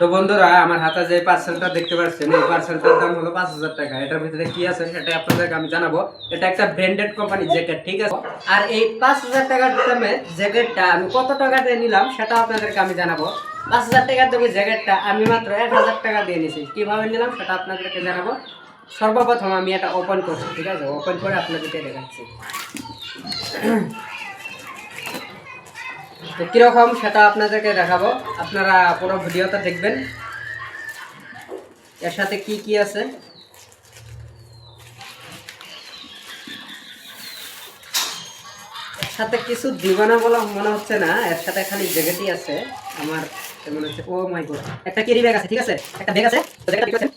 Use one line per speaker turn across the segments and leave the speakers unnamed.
তো বন্ধুরা আমার হাতে যে পার্সেলটা দেখতে পাচ্ছেন এই পার্সেলটার দাম হলো 5000 টাকা। এটার ভিতরে কি আছে সেটা আপনাদেরকে আমি জানাবো। এটা একটা ব্র্যান্ডেড কোম্পানি জ্যাকেট, ঠিক আছে। আর এই 5000 টাকার দামে জ্যাকেটটা আমি কত টাকা দিয়ে নিলাম সেটা আপনাদেরকে আমি জানাবো। 5000 টাকার দামে জ্যাকেটটা আমি মাত্র 1000 টাকা দিয়ে নিয়েছি। কিভাবে নিলাম সেটা আপনাদেরকে জানাবো। সর্বপ্রথম আমি এটা ওপেন করছি, ঠিক আছে। ওপেন করে আপনাদেরকে দেখাচ্ছি তো কিরকম সেটা আপনাদেরকে দেখাবো। আপনারা পুরো ভিডিওটা দেখবেন। এর সাথে কি কি আছে এর সাথে কিছু দিব না বলে মনে হচ্ছে না, এর সাথে খালি জ্যাকেটই আছে আমার মনে হচ্ছে। ও মাই গড, একটা ক্যারি ব্যাগ আছে, ঠিক আছে। একটা ব্যাগ আছে তো জ্যাকেটটা ঠিক আছে।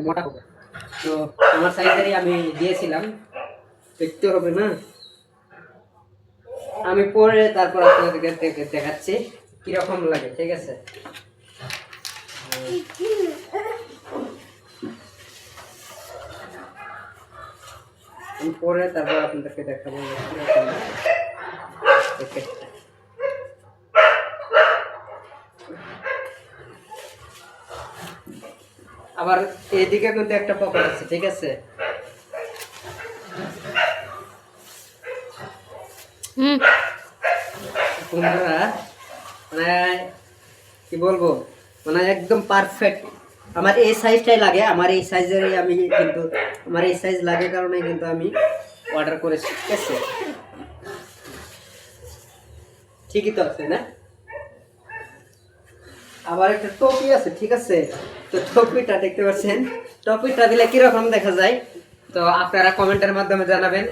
মোটা হবে তো আমার সাইজেরই আমি দিয়েছিলাম, দেখতে হবে না। আমি পরে তারপর আপনাদেরকে দেখাচ্ছি কিরকম লাগে, ঠিক আছে। আমি পরে তারপর আপনাদেরকে দেখাবো কিরকম লাগে। আবার এইদিকে কিন্তু একটা পকেট আছে, ঠিক আছে। বন্ধুরা মানে কি বলবো, মানে একদম পারফেক্ট আমার এই সাইজটাই লাগে। আমার এই সাইজেরই আমি কিন্তু আমার এই সাইজ লাগে কারণে কিন্তু আমি অর্ডার করেছি, ঠিক আছে। ঠিকই তো আছে না। আবার একটা টপি আছে, ঠিক আছে। তো টপিটা দেখতে পাচ্ছেন, টপিটা দিলে কিরকম দেখা যায় তো আপনারা কমেন্টের মাধ্যমে জানাবেন।